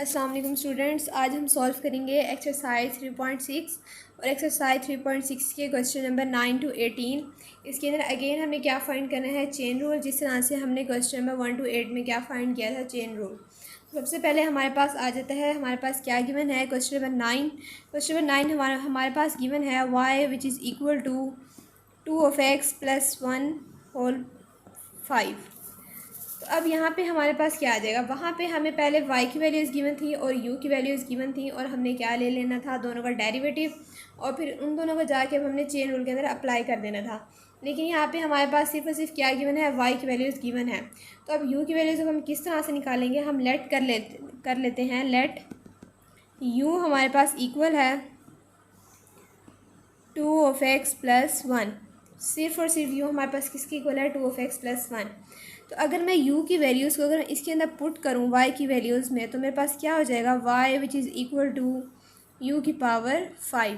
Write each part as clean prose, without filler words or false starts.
अस्सलाम वालेकुम स्टूडेंट्स। आज हम सॉल्व करेंगे एक्सरसाइज 3.6 और एक्सरसाइज 3.6 के क्वेश्चन नंबर 9 to 18। इसके अंदर अगेन हमें क्या फ़ाइंड करना है, चेन रूल, जिस तरह से हमने क्वेश्चन नंबर 1 to 8 में क्या फ़ाइंड किया था, चेन रूल। सबसे पहले हमारे पास आ जाता है, हमारे पास क्या गिवन है, क्वेश्चन नंबर 9। क्वेश्चन नंबर 9 हमारे पास गिवन है y which is equal to 2 of x + 1 whole 5। तो अब यहाँ पे हमारे पास क्या आ जाएगा, वहाँ पे हमें पहले y की वैल्यूज़ गिवन थी और u की वैल्यूज़ गिवन थी और हमने क्या ले लेना था, दोनों का डेरिवेटिव, और फिर उन दोनों को जाके अब हमने चेन रूल के अंदर अप्लाई कर देना था। लेकिन यहाँ पे हमारे पास सिर्फ और सिर्फ क्या गिवन है, y की वैल्यूज़ गिवन है। तो अब u की वैल्यूज़ हम किस तरह से निकालेंगे, हम लेट कर लेते हैं। लेट u हमारे पास इक्वल है 2 of x + 1। सिर्फ और सिर्फ u हमारे पास किसकी इक्वल है, 2 of x + 1। तो अगर मैं u की वैल्यूज़ को अगर इसके अंदर पुट करूँ y की वैल्यूज़ में, तो मेरे पास क्या हो जाएगा, y which is equal to u की पावर 5।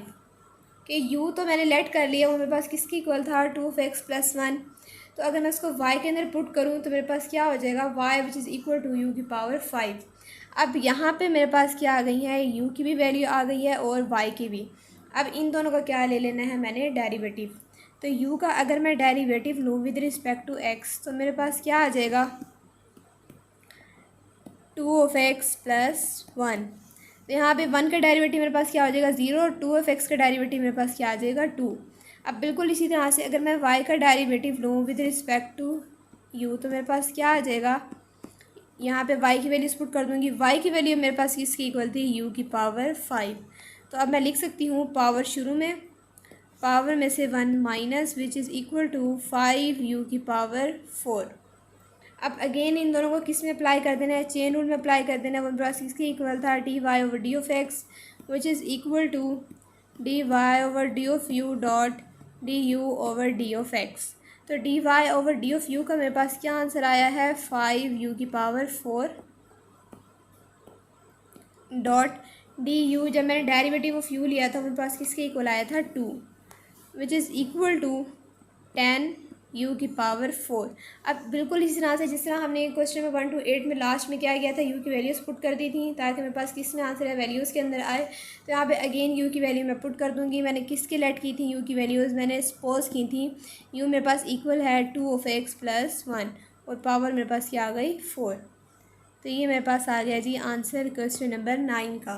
कि u तो मैंने लेट कर लिया, वो मेरे पास किसकी इक्वल था, 2 of x + 1। तो अगर मैं उसको y के अंदर पुट करूँ तो मेरे पास क्या हो जाएगा, y which is equal to u की पावर 5। अब यहाँ पे मेरे पास क्या आ गई है, u की भी वैल्यू आ गई है और y की भी। अब इन दोनों का क्या ले लेना है, मैंने डेरिवेटिव। तो u का अगर मैं डेरिवेटिव लूँ विद रिस्पेक्ट टू x, तो मेरे पास क्या आ जाएगा, 2 of x + 1। तो यहाँ पे 1 का डेरिवेटिव मेरे पास क्या हो जाएगा, 0, और 2 of x का डेरिवेटिव मेरे पास क्या आ जाएगा, 2। अब बिल्कुल इसी तरह से अगर मैं y का डेरिवेटिव लूँ विद रिस्पेक्ट टू u, तो मेरे पास क्या आ जाएगा, यहाँ पे y की वैल्यूज पुट कर दूँगी। y की वैल्यू मेरे पास किसकी इक्वल थी, u की पावर 5। तो अब मैं लिख सकती हूँ पावर शुरू में, पावर में से 1 minus which is equal to 5 u की पावर 4। अब अगेन इन दोनों को किस में अप्लाई कर देना है, चेन रूल में अप्लाई कर देना है। 1 प्लस किसकी इक्वल था, dy/d(x) which is equal to dy/d(u) dot du/d(x). तो dy/d(u) का मेरे पास क्या आंसर आया है, 5 u की पावर 4 डॉट du। जब मैंने डेरिवेटिव ऑफ u लिया था मेरे पास किसके इक्वल आया था, 2, which is equal to 10 u की पावर 4। अब बिल्कुल इसी तरह से जिस तरह हमने क्वेश्चन में 1 to 8 में लास्ट में क्या किया था, u की वैल्यूज़ पुट कर दी थी ताकि मेरे पास किस में आंसर है, वैल्यूज़ के अंदर आए। तो यहाँ पे अगेन u की वैल्यू मैं पुट कर दूँगी। मैंने किसके लेट की थी, u की वैल्यूज़ मैंने सपोज की थी u मेरे पास इक्वल है 2 of x + 1 और पावर मेरे पास क्या आ गई, 4। तो ये मेरे पास आ गया जी आंसर क्वेश्चन नंबर 9 का।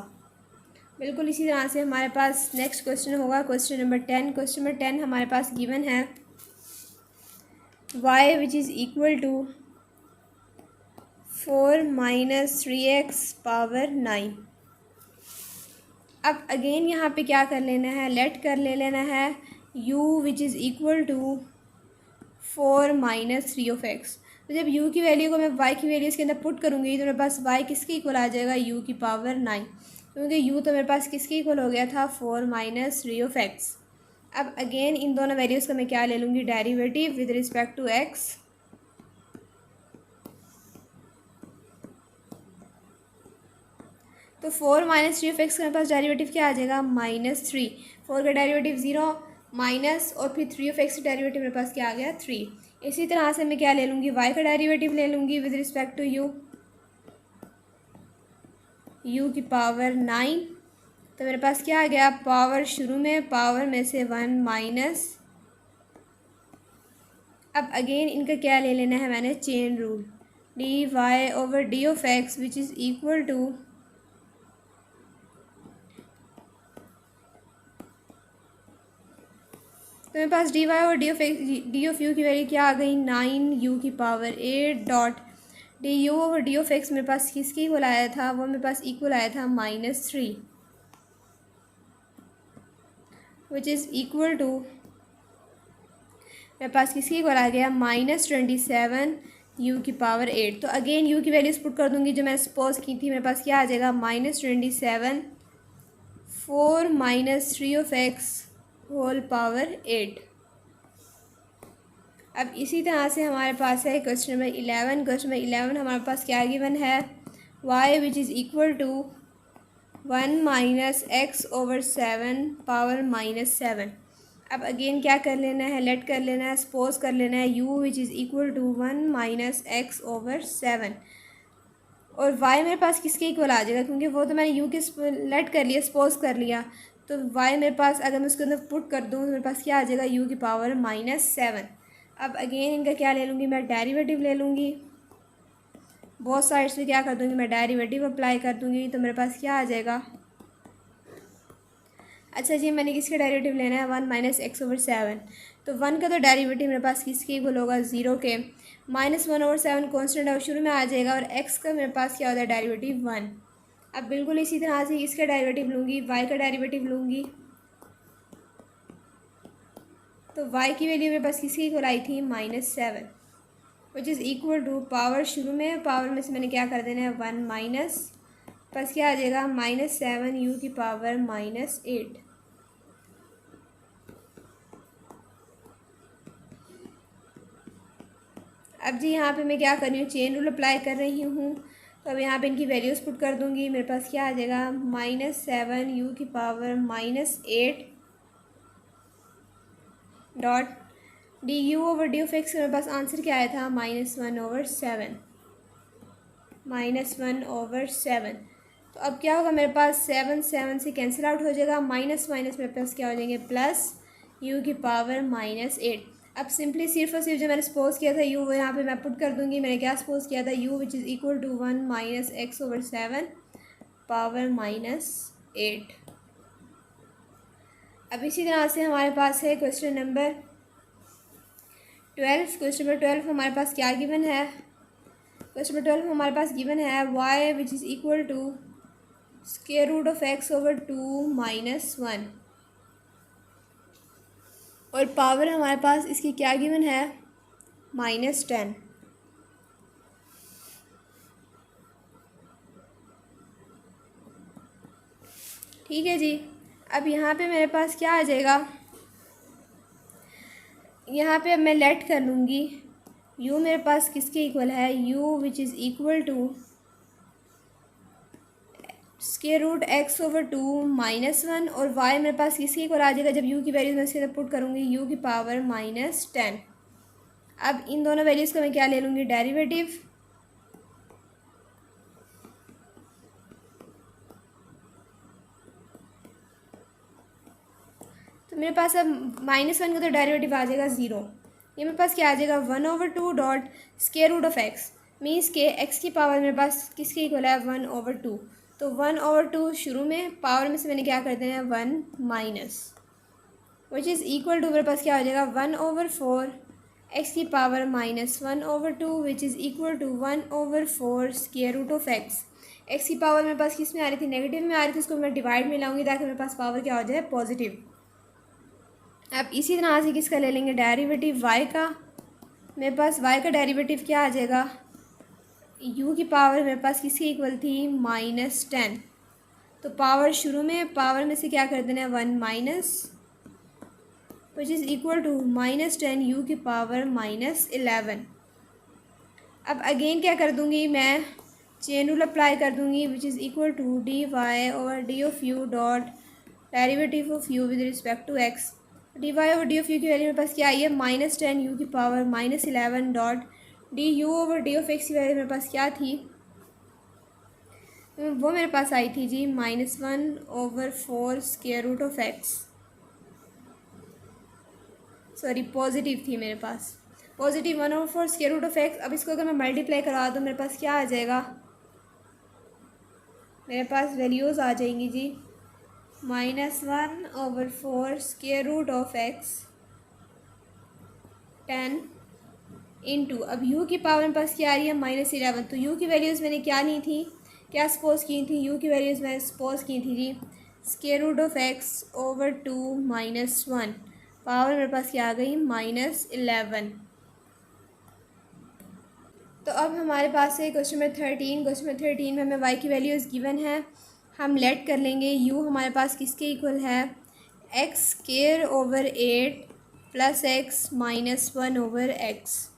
बिल्कुल इसी तरह से हमारे पास नेक्स्ट क्वेश्चन होगा क्वेश्चन नंबर 10। क्वेश्चन नंबर 10 हमारे पास गिवन है y which is equal to 4 - 3x power 9। अब अगेन यहाँ पे क्या कर लेना है, लेट कर ले लेना है u which is equal to 4 - 3 of x। तो जब u की वैल्यू को मैं y की वैल्यू इसके अंदर पुट करूँगी तो मेरे पास y किसके इक्वल आ जाएगा, u की पावर 9। क्योंकि u तो मेरे पास किसके इक्वल हो गया था, 4 - 3 of x। अब अगेन इन दोनों वैल्यूज़ का मैं क्या ले लूँगी, derivative with respect to x। तो 4 - 3 of x के मेरे पास डेरिवेटिव क्या आ जाएगा, -3। 4 का डेरिवेटिव 0 माइनस और फिर 3 of x का डेरिवेटिव मेरे पास क्या आ गया, 3। इसी तरह से मैं क्या ले लूँगी, y का डेरिवेटिव ले लूँगी विद रिस्पेक्ट टू u की पावर 9। तो मेरे पास क्या आ गया, पावर शुरू में, पावर में से 1 माइनस। अब अगेन इनका क्या ले लेना है मैंने, chain rule, dy/d(x) which is equal to तो मेरे पास dy/d(u) की वैल्यू क्या आ गई, 9 u की पावर 8 डॉट du/d(x) मेरे पास किसके इक्वल आया था, वो मेरे पास इक्वल आया था -3 विच इज़ इक्वल टू मेरे पास किसके इक्वल आ गया, -27 u की पावर 8। तो अगेन u की वैल्यूज़ पुट कर दूंगी जो मैं सपोज की थी। मेरे पास क्या आ जाएगा, -27 4 - 3 of x होल पावर 8। अब इसी तरह से हमारे पास है क्वेश्चन नंबर 11। क्वेश्चन नंबर 11 हमारे पास क्या गिवन है, y which is equal to 1 - x/7 power -7। अब अगेन क्या कर लेना है, लेट कर लेना है, सपोज कर लेना है u which is equal to 1 - x/7 और वाई मेरे पास किसके इक्वल आ जाएगा, क्योंकि वो तो मैंने यू के लेट कर लिया, सपोज कर लिया। तो वाई मेरे पास अगर मैं उसके अंदर पुट कर दूँ तो मेरे पास क्या आ जाएगा, यू की पावर -7। अब अगेन इनका क्या ले लूँगी, मैं डेरिवेटिव ले लूँगी। बहुत साइड्स में क्या कर दूँगी, मैं डेरिवेटिव अप्लाई कर दूँगी। तो मेरे पास क्या आ जाएगा, अच्छा जी मैंने किसका डेरिवेटिव लेना है, 1 - x/7। तो 1 का तो डेरिवेटिव मेरे पास किसके इक्वल होगा, 0 के। -1/7 कॉन्स्टेंट है, शुरू में आ जाएगा। और x का मेरे पास क्या होता है, डेरिवेटिव 1। अब बिल्कुल इसी तरह से इसका डेरिवेटिव लूँगी, y का डेरिवेटिव लूँगी। तो y की वैल्यू मेरे पास किसकी इक्वल आई थी, -7, which is equal to power, शुरू में पावर में से मैंने क्या कर देना है 1 माइनस, बस क्या आ जाएगा -7 u की पावर -8। अब जी यहाँ पे मैं क्या कर रही हूँ, चेन रूल अप्लाई कर रही हूँ। तो अब यहाँ पे इनकी वैल्यूज़ पुट कर दूँगी। मेरे पास क्या आ जाएगा, -7 u की पावर -8 डॉट du/dx। मेरे पास आंसर क्या आया था, -1/7, -1/7। तो अब क्या होगा, मेरे पास 7 7 से कैंसिल आउट हो जाएगा, माइनस माइनस मेरे पास क्या हो जाएंगे, प्लस u की पावर -8। अब सिंपली सिर्फ और सिर्फ जो मैंने सपोज किया था u, वो यहाँ पे मैं पुट कर दूँगी। मैंने क्या सपोज किया था, u which is equal to 1 - x/7 power -8। अब इसी तरह से हमारे पास है क्वेश्चन नंबर 12। क्वेश्चन नंबर 12 हमारे पास क्या गिवन है, क्वेश्चन नंबर 12 हमारे पास गिवन है y which is equal to square root of x/2 - 1। और पावर हमारे पास इसकी क्या गिवन है, -10। ठीक है जी। अब यहाँ पे मेरे पास क्या आ जाएगा, यहाँ पे अब मैं लेट कर लूँगी u मेरे पास किसके इक्वल है, u which is equal to square root x/2 -1। और y मेरे पास किसके इक्वल आ जाएगा, जब u की वैल्यूज़ मैं इसके अंदर पुट करूँगी, u की पावर -10। अब इन दोनों वैल्यूज़ का मैं क्या ले लूँगी, डेरिवेटिव। तो मेरे पास अब -1 का तो डेरिवेटिव आ जाएगा 0। ये मेरे पास क्या आ जाएगा, 1/2 dot square root of x, means के x की पावर मेरे पास किसके इक्वल है, 1/2। तो 1/2 शुरू में पावर में से मैंने क्या कर देना है 1 minus, which is equal to मेरे पास क्या हो जाएगा 1/4 x की power -1/2 which is equal to 1/4 square root of x की पावर मेरे पास किस में आ रही थी, नेगेटिव में आ रही थी। इसको मैं डिवाइड में लाऊंगी ताकि मेरे पास पावर क्या हो जाए, पॉजिटिव। अब इसी तरह से किसका ले लेंगे, डेरिवेटिव y का। मेरे पास y का डेरिवेटिव क्या आ जाएगा, u की पावर मेरे पास किसकी इक्वल थी, -10। तो पावर शुरू में पावर में से क्या कर देना है 1 minus, which is equal to -10 u की पावर -11। अब अगेन क्या कर दूँगी, मैं चेन रूल अप्लाई कर दूँगी, which is equal to dy/d of u dot derivative of u with respect to x। dy/d of u की वैल्यू मेरे पास क्या आई है, -10 u की power -11 dot du/d of x की वैल्यू मेरे पास क्या थी, वो मेरे पास आई थी जी -1/4 square root of x। Sorry positive थी मेरे पास, positive 1/4 square root of x। अब इसको अगर मैं मल्टीप्लाई करवा दूँ मेरे पास क्या आ जाएगा, मेरे पास वैल्यूज़ आ जाएंगी जी -1/4 square root of x 10 into, अब u की पावर मेरे पास क्या आ रही है -11। तो u की वैल्यूज़ मैंने क्या ली थी, क्या सपोज की थी, u की वैल्यूज़ मैंने सपोज की थी जी square root of x/2 -1। Power मेरे पास क्या आ गई, -11। तो अब हमारे पास है क्वेश्चन नंबर 13। क्वेश्चन नंबर 13 में हमें y की वैल्यूज़ गिवन है, हम लेट कर लेंगे। u हमारे पास किसके इक्वल है, x² + x -1/x।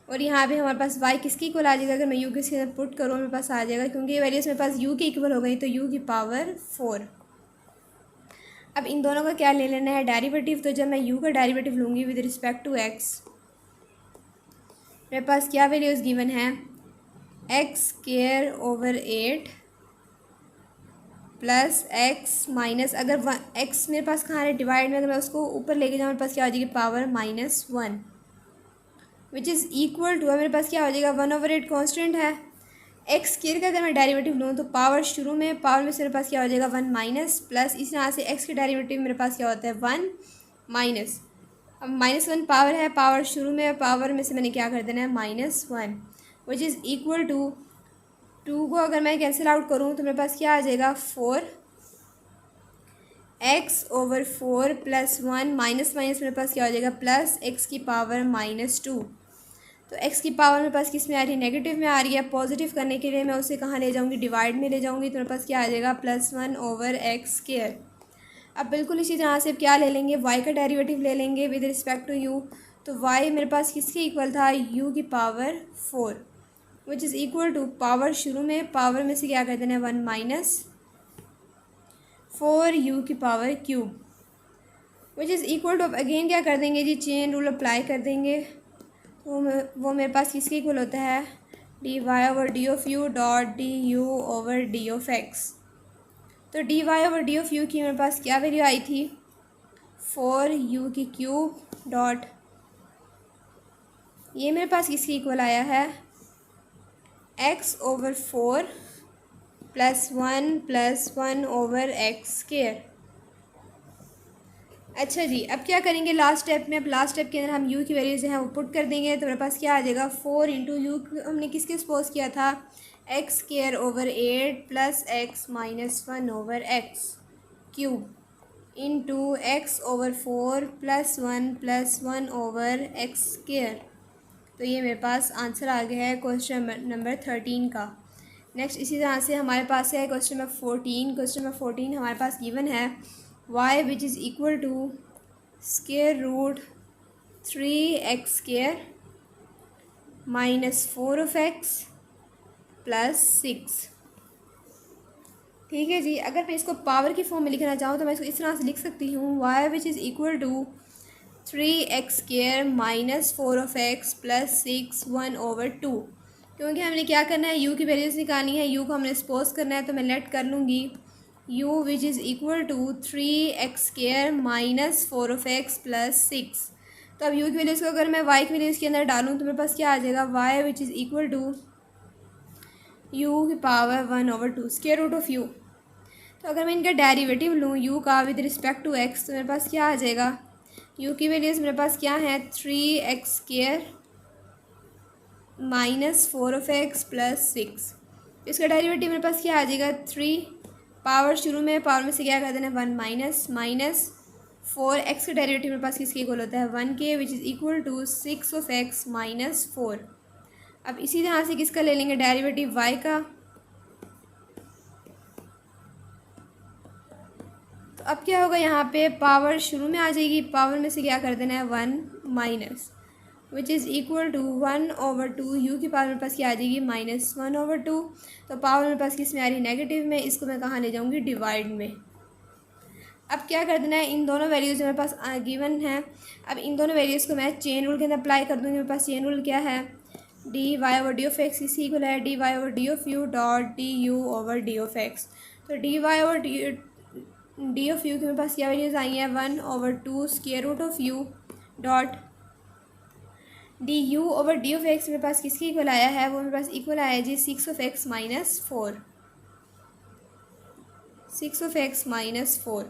और यहाँ पे हमारे पास y किसकी इक्वल आ जाएगा, अगर मैं u किसके अंदर पुट करूँ मेरे पास आ जाएगा, क्योंकि ये वैल्यूज़ मेरे पास u के इक्वल हो गई, तो u की पावर 4। अब इन दोनों का क्या ले लेना है, डेरिवेटिव। तो जब मैं u का डेरिवेटिव लूँगी विद रिस्पेक्ट टू x, मेरे पास क्या वैल्यूज़ गिवन है, x square over 8 plus x minus, अगर एक्स मेरे पास कहाँ है डिवाइड में, अगर मैं उसको ऊपर लेके जाऊँ मेरे पास क्या हो जाएगी power -1 which is equal to, मेरे पास क्या हो जाएगा 1/8 कॉन्स्टेंट है। एक्स स्क्वायर का अगर मैं डेरिवेटिव लूँ तो पावर शुरू में, पावर में से मेरे पास क्या हो जाएगा 1 माइनस प्लस, इस तरह से एक्स के डेरिवेटिव मेरे पास क्या होता है 1 माइनस। अब -1 पावर है, पावर शुरू में, पावर में से मैंने क्या कर देना है -1 विच इज़ इक्वल टू 2 को अगर मैं कैंसिल आउट करूँ तो मेरे पास क्या आ जाएगा 4 x over 4 plus 1 minus minus मेरे पास क्या हो जाएगा प्लस एक्स की पावर -2। तो x की पावर मेरे पास किस में आ रही है नेगेटिव में आ रही है। पॉजिटिव करने के लिए मैं उसे कहाँ ले जाऊँगी डिवाइड में ले जाऊँगी, तो मेरे पास क्या आ जाएगा +1 ओवर एक्स स्क्वायर। अब बिल्कुल इसी तरह से क्या ले लेंगे y का डेरिवेटिव ले लेंगे विद रिस्पेक्ट टू u। तो y मेरे पास किसके इक्वल था u की power 4 which is equal to, power शुरू में, पावर में से क्या कर देना है 1 माइनस 4u की power cube which is equal to, अब अगेन क्या कर देंगे जी चेन रूल अप्लाई कर देंगे। वो मेरे पास किसके इक्वल होता है dy over d of u dot d u over d of x. तो dy over d of u की मेरे पास क्या वैल्यू आई थी 4u की क्यूब डॉट, ये मेरे पास किसके इक्वल आया है x over 4 plus 1 over x square. अच्छा जी, अब क्या करेंगे लास्ट स्टेप में, अब लास्ट स्टेप के अंदर हम u की वैल्यू जो है वो पुट कर देंगे। तो मेरे पास क्या आ जाएगा 4 इंटू यू, हमने किसके सपोज किया था x square over 8 plus x minus 1 over x cube into x over 4 plus 1 over x square. तो ये मेरे पास आंसर आ गया है क्वेश्चन नंबर 13 का। नेक्स्ट इसी तरह से हमारे पास है क्वेश्चन नंबर 14। क्वेश्चन नंबर 14 हमारे पास गिवन है y which is equal to square root 3x square -4 of x plus 6। ठीक है जी, अगर मैं इसको पावर की फॉर्म में लिखना चाहूँ तो मैं इसको इस तरह से लिख सकती हूँ y which is equal to 3x square -4 of x plus 6 1 over 2। क्योंकि हमने क्या करना है u की वैल्यूज़ निकालनी है, u को हमने सपोज करना है, तो मैं लेट कर लूँगी u which is equal to 3x square -4 of x plus 6। तो अब u की वैल्यूज़ को अगर मैं y की वैल्यूज़ के अंदर डालूँ तो मेरे पास क्या आ जाएगा y which is equal to u की power 1 over 2 square root of u। तो अगर मैं इनका डेरिवेटिव लूँ u का विद रिस्पेक्ट टू x तो मेरे पास क्या आ जाएगा u की वैल्यूज़ मेरे पास क्या है 3x square -4 of x plus 6। इसका डेरिवेटिव मेरे पास क्या आ जाएगा 3, पावर शुरू में, पावर में से क्या कर देना 1 माइनस 4x का डेरिवेटिव मेरे पास किसके इक्वल होता है 1 के which is equal to 6 of x -4। अब इसी तरह से किसका ले लेंगे डेरिवेटिव y का। तो अब क्या होगा यहाँ पे पावर शुरू में आ जाएगी, पावर में से क्या कर देना है 1 minus which is equal to 1 over 2, u की पावर मेरे पास क्या आ जाएगी -1 ओवर 2। तो पावर मेरे पास किस में आ रही है नेगेटिव में, इसको मैं कहाँ ले जाऊँगी डिवाइड में। अब क्या कर देना है इन दोनों वैल्यूज़ मेरे पास गिवन है, अब इन दोनों वैल्यूज़ को मैं चेन रूल के अंदर अप्लाई कर दूँगी। मेरे पास चेन रूल क्या है d y over d of x इसी इक्वल है d y over d of u dot d u over d of x. तो d y over d of u के मेरे पास क्या वैल्यूज़ आई हैं 1 over 2 square root of u dot d u over d of x मेरे पास किसके इक्वल आया है, वो मेरे पास इक्वल आया है जी 6 ऑफ एक्स -4, 6 ऑफ एक्स -4।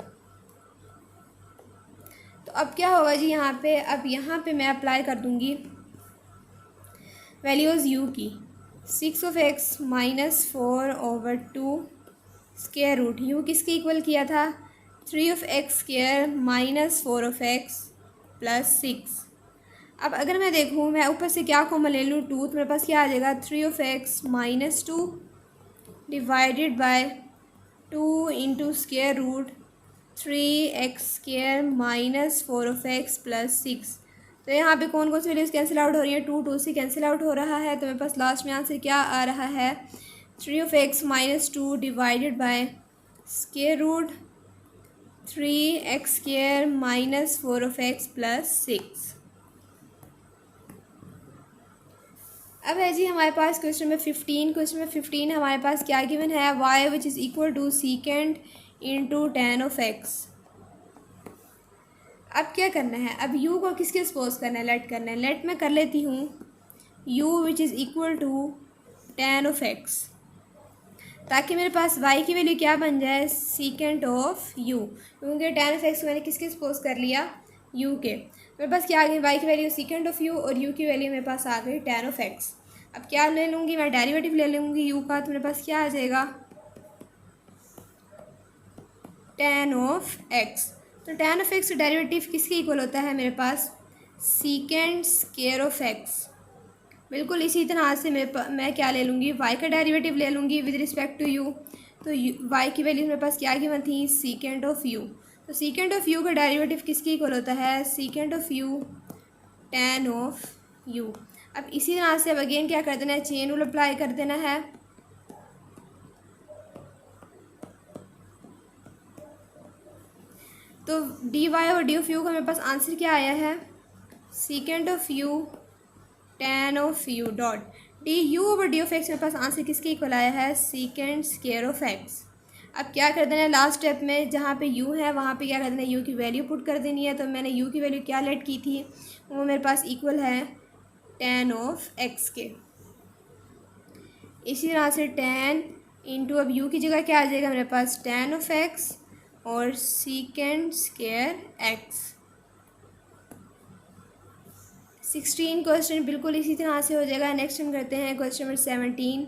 तो अब क्या होगा जी यहाँ पे, अब यहाँ पे मैं अप्लाई कर दूँगी वैल्यूज़ u की 6 of x -4 over 2 square root, u किसके इक्वल किया था 3 of x square -4 of x plus 6। अब अगर मैं देखूँ मैं ऊपर से क्या कॉमन ले लूँ 2, तो मेरे पास क्या आ जाएगा 3 of x -2 divided by 2 into square root 3x square -4 of x plus 6। तो यहाँ पे कौन कौन सी वैल्यूज़ कैंसिल आउट हो रही है 2 से कैंसिल आउट हो रहा है। तो मेरे पास लास्ट में आंसर क्या आ रहा है 3 of x -2 divided by square root 3x square -4 of x plus 6। अब है जी हमारे पास क्वेश्चन नंबर 15। क्वेश्चन नंबर 15 हमारे पास क्या गिवन है, y which is equal to secant into tan of x. अब क्या करना है, अब u को किसके सपोज करना है, लेट करना है। लेट मैं कर लेती हूँ u which is equal to tan of x, ताकि मेरे पास y की वैल्यू क्या बन जाए, सीकेंट ऑफ u, क्योंकि टेन ऑफ एक्स मैंने किसके सपोज कर लिया, u के। मेरे पास क्या आ गई, y की वैल्यू सीकेंट ऑफ u और u की वैल्यू मेरे पास आ गई टेन ऑफ एक्स। अब क्या ले लूँगी मैं, डेरिवेटिव ले लूँगी u का, तो मेरे पास क्या आ जाएगा, टेन ऑफ एक्स। तो टेन ऑफ एक्स डेरिवेटिव किसके इक्वल होता है मेरे पास, सीकेंड स्क्वायर ऑफ एक्स। बिल्कुल इसी तरह से मैं क्या ले लूँगी, y का डेरिवेटिव ले लूँगी विद रिस्पेक्ट टू u। तो y की वैल्यू मेरे पास क्या गिवन थी, सीकेंड ऑफ u। तो सीकेंड ऑफ u का डेरिवेटिव किसके इक्वल होता है, सीकेंड of u ten of u। अब इसी तरह से अब अगेन क्या कर देना है, चेन रूल अप्लाई कर देना है। तो डी वाई और डी ऑफ यू का मेरे पास आंसर क्या आया है, सीकेंड of you ten of u dot d u over d of x. मेरे पास आंसर किसके इक्वल आया है, सीकेंड स्क्वायर ऑफ एक्स। अब क्या कर देना है, लास्ट स्टेप में जहाँ पे u है वहाँ पे क्या कर देना है, u की वैल्यू पुट कर देनी है। तो मैंने u की वैल्यू क्या लेट की थी, वो मेरे पास इक्वल है टेन ऑफ एक्स के। इसी तरह से टेन इंटू, अब u की जगह क्या आ जाएगा मेरे पास, टेन ऑफ एक्स और सीकेंड स्क्वायर एक्स। 16 क्वेश्चन बिल्कुल इसी तरह से हो जाएगा। नेक्स्ट हम करते हैं क्वेश्चन नंबर 17।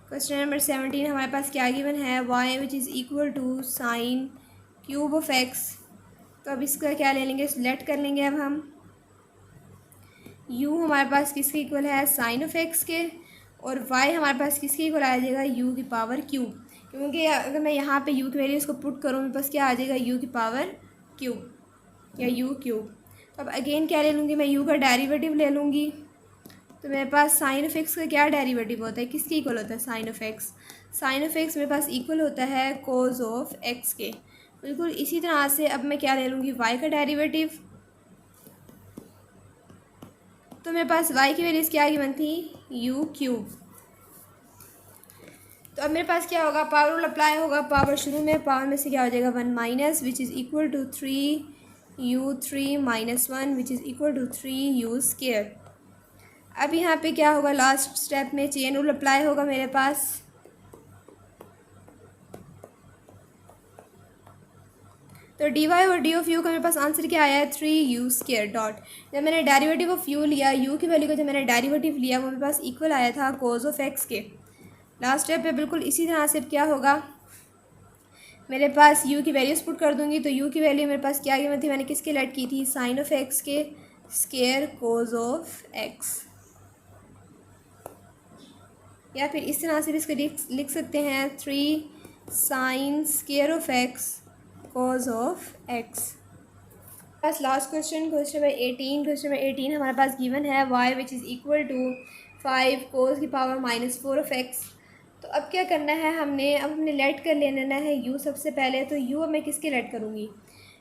क्वेश्चन नंबर 17 हमारे पास क्या गिवन है, y which is equal to sine cube of x. तो अब इसका क्या ले लेंगे, सिलेक्ट कर लेंगे। अब हम u हमारे पास किसके इक्वल है, साइन ऑफ एक्स के, और y हमारे पास किसके इक्वल आ जाएगा, u की पावर क्यूब। क्योंकि अगर मैं यहाँ पे u की वैल्यू इसको पुट करूँ, मेरे पास क्या आ जाएगा, u की पावर क्यूब या u क्यूब। तो अब अगेन क्या ले लूँगी मैं, u का डेरिवेटिव ले लूँगी। तो मेरे पास साइन ऑफ एक्स का क्या डेरिवेटिव होता है, किसके इक्वल होता है, sine of x. Sine of x मेरे पास इक्वल होता है कोज ऑफ एक्स के। बिल्कुल इसी तरह से अब मैं क्या ले लूँगी, y का डेरिवेटिव। तो मेरे पास y की वैल्यूज़ क्या गिवन थी, u क्यूब। तो अब मेरे पास क्या होगा, पावर रूल अप्लाई होगा। पावर शुरू में, पावर में से क्या हो जाएगा, one minus which is equal to three u three minus one which is equal to three u square. अब यहाँ पे क्या होगा, लास्ट स्टेप में चेन रूल अप्लाई होगा मेरे पास। तो डी वाई और डी ऑफ यू का मेरे पास आंसर क्या आया है, थ्री यू स्क्वायर डॉट। जब मैंने डेरिवेटिव ऑफ यू लिया, यू की वैल्यू का जब मैंने डेरिवेटिव लिया, वो मेरे पास इक्वल आया था कोज ऑफ एक्स के। लास्ट स्टेप पे बिल्कुल इसी तरह से क्या होगा, मेरे पास u की वैल्यूज़ पुट कर दूंगी। तो u की वैल्यू मेरे पास क्या गिवन थी, मैंने किसके लेट की थी, साइन ऑफ एक्स के स्क्वायर कोज ऑफ एक्स। या फिर इस तरह से भी इसको लिख सकते हैं, three sine square of x cos of x. बस last question, question number 18। Question number 18 हमारे पास गिवन है y which is equal to 5 cos की पावर -4 ऑफ एक्स। तो अब क्या करना है हमने, अब हमने लेट कर लेना है u सबसे पहले। तो u मैं किसके लेट करूँगी,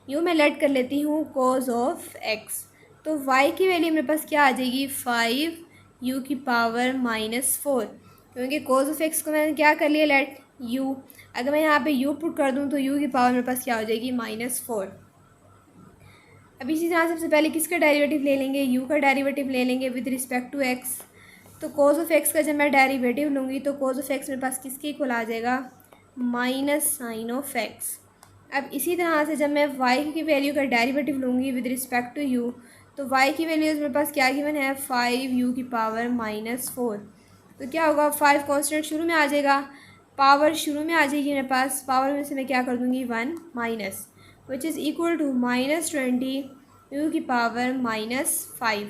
u मैं लेट कर लेती हूँ कोज ऑफ x। तो y की वैल्यू मेरे पास क्या आ जाएगी, 5 u की पावर -4, क्योंकि कोज ऑफ x को मैंने क्या कर लिया, लेट u। अगर मैं यहाँ पे u पुट कर दूँ तो u की पावर मेरे पास क्या हो जाएगी, -4। अब इसी तरह सबसे पहले किसका डेरिवेटिव ले लेंगे, u का डेरिवेटिव ले लेंगे विद रिस्पेक्ट टू x। तो कोज ऑफ एक्स का जब मैं डेरिवेटिव लूँगी तो कोज ऑफ एक्स मेरे पास किसके इक्वल आ जाएगा, माइनस साइन ऑफ एक्स। अब इसी तरह से जब मैं y की वैल्यू का डेरिवेटिव लूँगी विद रिस्पेक्ट टू u, तो y की वैल्यूज़ मेरे पास क्या गिवन है, 5 u की पावर -4। तो क्या होगा, 5 कॉन्स्टेंट शुरू में आ जाएगा, पावर शुरू में आ जाएगी मेरे पास, पावर में से मैं क्या कर दूँगी, 1 minus, which is equal to -20 u की पावर -5।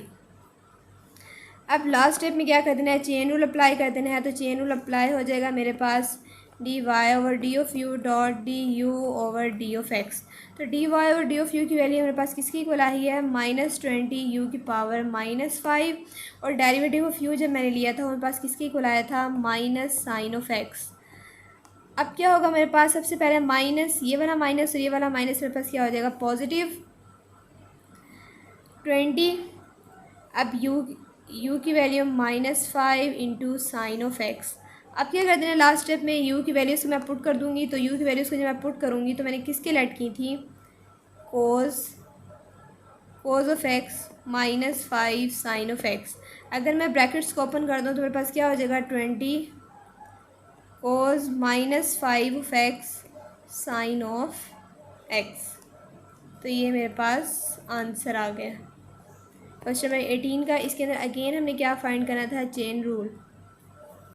अब लास्ट स्टेप में क्या कर देना है, चेन रूल अप्लाई कर देना है। तो चेन रूल अप्लाई हो जाएगा मेरे पास, d y over d of u dot d u over d of x. तो डी वाई और डी ऑफ यू की वैल्यू मेरे पास किसकी इक्वल आई है, -20 यू की पावर -5, और डेरिवेटिव ऑफ यू जब मैंने लिया था वो मेरे पास किसकी इक्वल आया था, माइनस साइन ऑफ एक्स। अब क्या होगा मेरे पास, सबसे पहले माइनस, ये वाला माइनस और ये वाला माइनस, मेरे पास क्या हो जाएगा, +20। अब यू की value -5 into sine of x. अब क्या करते हैं, लास्ट स्टेप में यू की वैल्यूज़ को मैं पुट कर दूँगी। तो यू की वैल्यूज़ को जब मैं पुट करूँगी तो मैंने किसके लेट की थी, cos of x -5 sine of x. अगर मैं ब्रैकेट्स को ओपन कर दूँ तो मेरे पास क्या हो जाएगा, 20 cos -5 of x sine of x. तो ये मेरे पास आंसर आ गया क्वेश्चन नंबर 18 का। इसके अंदर अगेन हमने क्या फाइंड करना था, चेन रूल।